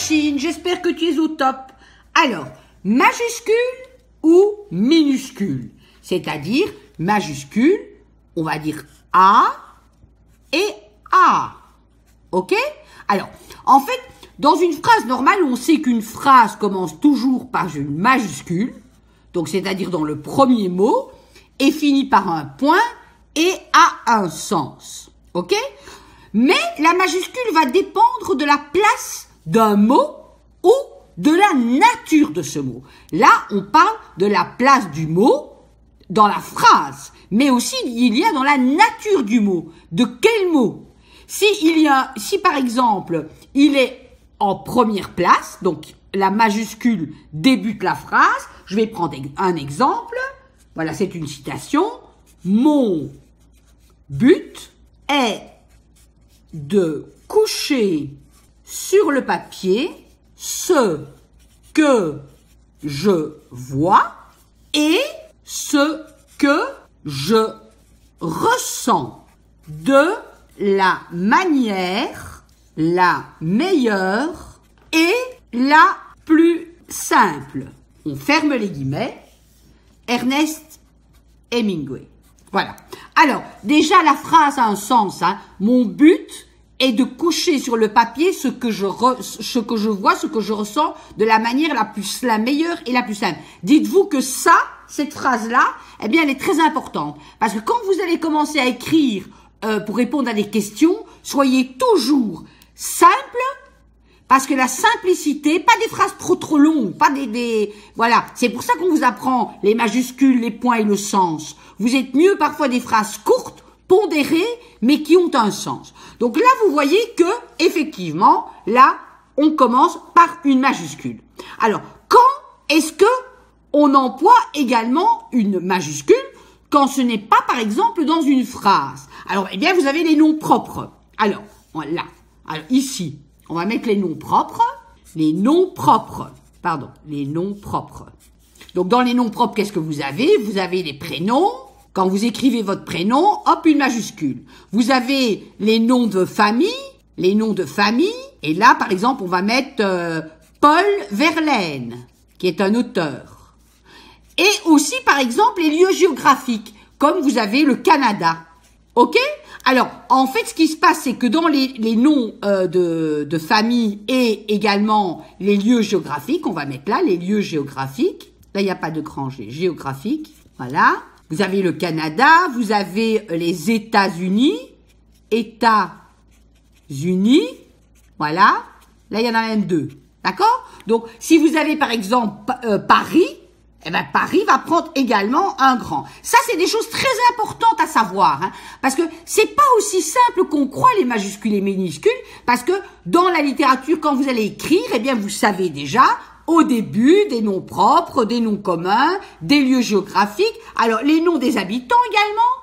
Chine, j'espère que tu es au top. Alors, majuscule ou minuscule? C'est-à-dire, majuscule, on va dire A et A. Ok? Alors, en fait, dans une phrase normale, on sait qu'une phrase commence toujours par une majuscule, donc c'est-à-dire dans le premier mot, et finit par un point et a un sens. Ok? Mais la majuscule va dépendre de la place d'un mot ou de la nature de ce mot. Là, on parle de la place du mot dans la phrase, mais aussi il y a dans la nature du mot. De quel mot? Si par exemple, il est en première place, donc la majuscule débute la phrase, je vais prendre un exemple. Voilà, c'est une citation. Mon but est de coucher sur le papier ce que je vois et ce que je ressens de la manière la meilleure et la plus simple. On ferme les guillemets. Ernest Hemingway. Voilà. Alors, déjà, la phrase a un sens. Hein. Mon but est de coucher sur le papier ce que je vois, ce que je ressens de la manière la meilleure et la plus simple. Dites-vous que cette phrase-là, eh bien, elle est très importante. Parce que quand vous allez commencer à écrire pour répondre à des questions, soyez toujours simple, parce que la simplicité, pas des phrases trop longues, pas voilà. C'est pour ça qu'on vous apprend les majuscules, les points et le sens. Vous êtes mieux parfois des phrases courtes, pondérées, mais qui ont un sens. Donc là, vous voyez que, effectivement, là, on commence par une majuscule. Alors, quand est-ce que on emploie également une majuscule quand ce n'est pas, par exemple, dans une phrase? Alors, eh bien, vous avez les noms propres. Alors, voilà. Alors, ici, on va mettre les noms propres. Les noms propres. Donc, dans les noms propres, qu'est-ce que vous avez? Vous avez les prénoms. Quand vous écrivez votre prénom, hop, une majuscule. Vous avez les noms de famille. Et là, par exemple, on va mettre Paul Verlaine, qui est un auteur. Et aussi, par exemple, les lieux géographiques, comme vous avez le Canada. Ok? Alors, en fait, ce qui se passe, c'est que dans les noms de famille et également les lieux géographiques, on va mettre là les lieux géographiques. Là, il n'y a pas de grand G. Géographique. Voilà. Vous avez le Canada, vous avez les États-Unis. Voilà. Là, il y en a même deux. D'accord? Donc, si vous avez, par exemple, Paris, eh ben, Paris va prendre également un grand. Ça, c'est des choses très importantes à savoir, hein, parce que c'est pas aussi simple qu'on croit les majuscules et minuscules, parce que dans la littérature, quand vous allez écrire, eh bien, vous savez déjà, au début, des noms propres, des noms communs, des lieux géographiques. Alors, les noms des habitants également,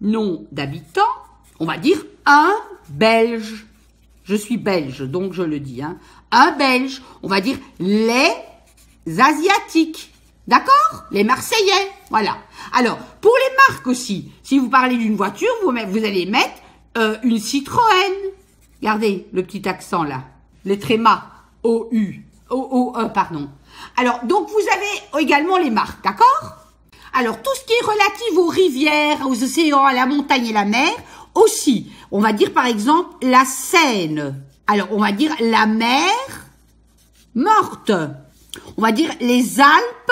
noms d'habitants, on va dire un Belge. Je suis belge, donc je le dis, hein. Un Belge. On va dire les Asiatiques. D'accord? Les Marseillais. Voilà. Alors, pour les marques aussi, si vous parlez d'une voiture, vous allez mettre une Citroën. Regardez le petit accent là. Les trémas. O-U-E, pardon. Alors, donc, vous avez également les marques, d'accord? Alors, tout ce qui est relatif aux rivières, aux océans, à la montagne et la mer, aussi. On va dire, par exemple, la Seine. Alors, on va dire la mer morte. On va dire les Alpes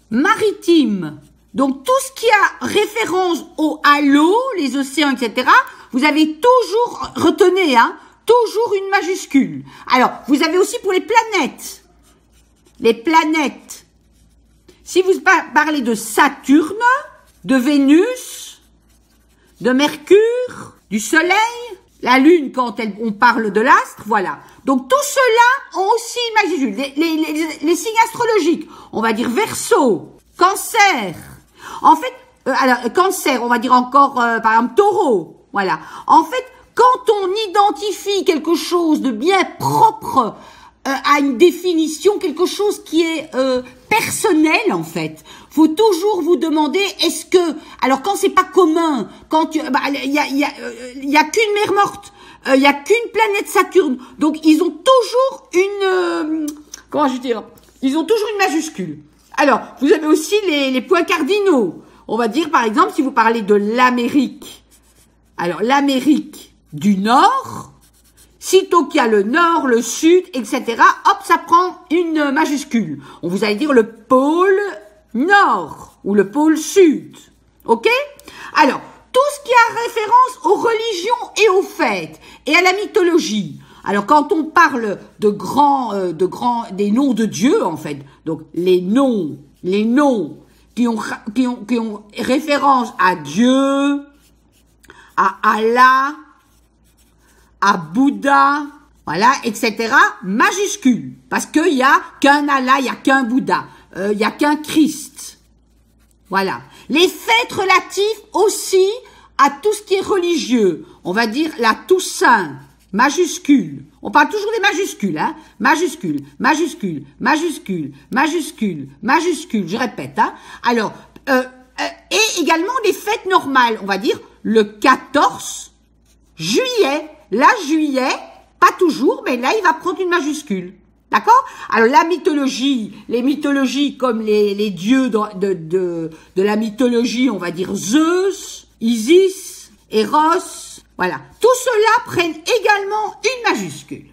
maritimes. Donc, tout ce qui a référence à l'eau, les océans, etc., vous avez toujours, retenez, hein, toujours une majuscule. Alors, vous avez aussi pour les planètes. Les planètes. Si vous parlez de Saturne, de Vénus, de Mercure, du Soleil, la Lune quand on parle de l'astre, voilà. Donc, tout cela ont aussi une majuscule. Les signes astrologiques, on va dire Verseau, Cancer. En fait, alors, Cancer, on va dire encore, par exemple, Taureau. Voilà. En fait, quand on identifie quelque chose de bien propre à une définition, quelque chose qui est personnel en fait, faut toujours vous demander est-ce que, alors quand c'est pas commun, quand il y a qu'une mer morte, il y a qu'une planète Saturne. Donc, ils ont toujours une... comment je veux dire? Ils ont toujours une majuscule. Alors, vous avez aussi les points cardinaux. On va dire, par exemple, si vous parlez de l'Amérique. Alors, l'Amérique du Nord, sitôt qu'il y a le Nord, le Sud, etc., hop, ça prend une majuscule. On vous allez dire le pôle Nord ou le pôle Sud. OK? Alors, tout ce qui a référence aux religions et aux fêtes et à la mythologie. Alors, quand on parle des noms de Dieu, en fait, donc les noms qui ont référence à Dieu, à Allah, à Bouddha, voilà, etc., majuscule. Parce qu'il y a qu'un Allah, il y a qu'un Bouddha, il y a qu'un Christ. Voilà. Les fêtes relatives aussi à tout ce qui est religieux. On va dire la Toussaint, majuscule. On parle toujours des majuscules, hein. Majuscule, majuscule, majuscule, majuscule, majuscule. Je répète, hein. Alors, et également les fêtes normales. On va dire le 14 juillet. Là, juillet, pas toujours, mais là, il va prendre une majuscule. D'accord? Alors, la mythologie, les mythologies comme les dieux de la mythologie, on va dire Zeus, Isis, Eros, voilà. Tout cela prennent également une majuscule.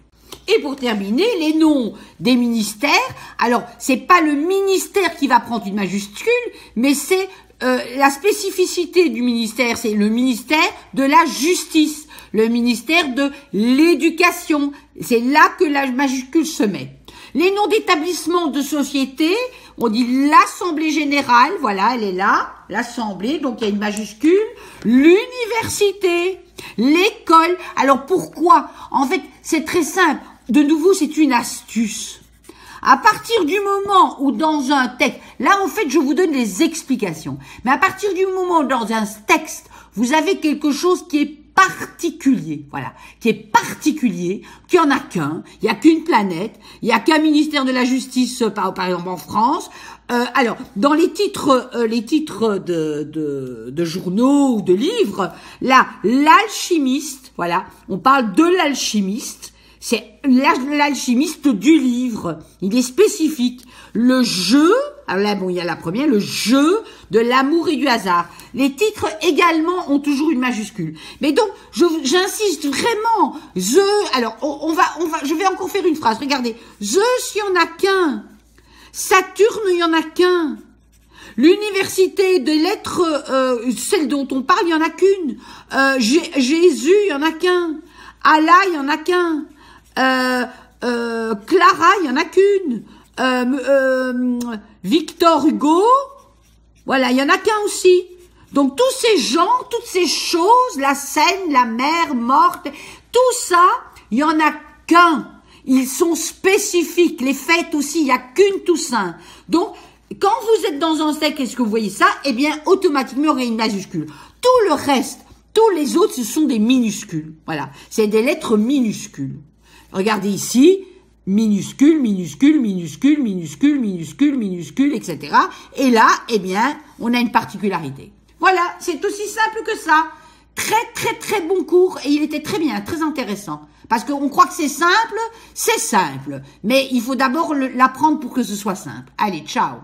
Et pour terminer, les noms des ministères. Alors, c'est pas le ministère qui va prendre une majuscule, mais c'est la spécificité du ministère, c'est le ministère de la justice, le ministère de l'éducation. C'est là que la majuscule se met. Les noms d'établissements de société, on dit l'Assemblée Générale, voilà, elle est là, l'Assemblée, donc il y a une majuscule. L'université, l'école. Alors pourquoi? En fait, c'est très simple. De nouveau, c'est une astuce. À partir du moment où dans un texte, là en fait je vous donne les explications, mais à partir du moment où dans un texte, vous avez quelque chose qui est particulier, voilà, qui est particulier, qu'il n'y en a qu'un, il n'y a qu'une planète, il n'y a qu'un ministère de la justice, par exemple en France. Alors, dans les titres de journaux ou de livres, là, l'alchimiste, voilà, on parle de l'alchimiste. C'est l'alchimiste du livre. Il est spécifique. Le jeu, alors là, bon, il y a la première, le jeu de l'amour et du hasard. Les titres également ont toujours une majuscule. Mais donc, j'insiste vraiment. Alors, je vais encore faire une phrase. Regardez. Zeus, il n'y en a qu'un. Saturne, il n'y en a qu'un. L'université des lettres, celle dont on parle, il n'y en a qu'une. Jésus, il n'y en a qu'un. Allah, il n'y en a qu'un. Clara, il y en a qu'une. Victor Hugo, voilà, il y en a qu'un aussi. Donc tous ces gens, toutes ces choses, la Seine, la mer morte, tout ça, il y en a qu'un. Ils sont spécifiques. Les fêtes aussi, il y a qu'une Toussaint. Donc quand vous êtes dans un texte, est-ce que vous voyez ça? Eh bien, automatiquement, il y aura une majuscule. Tout le reste, tous les autres, ce sont des minuscules. Voilà, c'est des lettres minuscules. Regardez ici, minuscule, minuscule, minuscule, minuscule, minuscule, minuscule, etc. Et là, eh bien, on a une particularité. Voilà, c'est aussi simple que ça. Très, très, très bon cours et il était très bien, très intéressant. Parce qu'on croit que c'est simple, mais il faut d'abord l'apprendre pour que ce soit simple. Allez, ciao.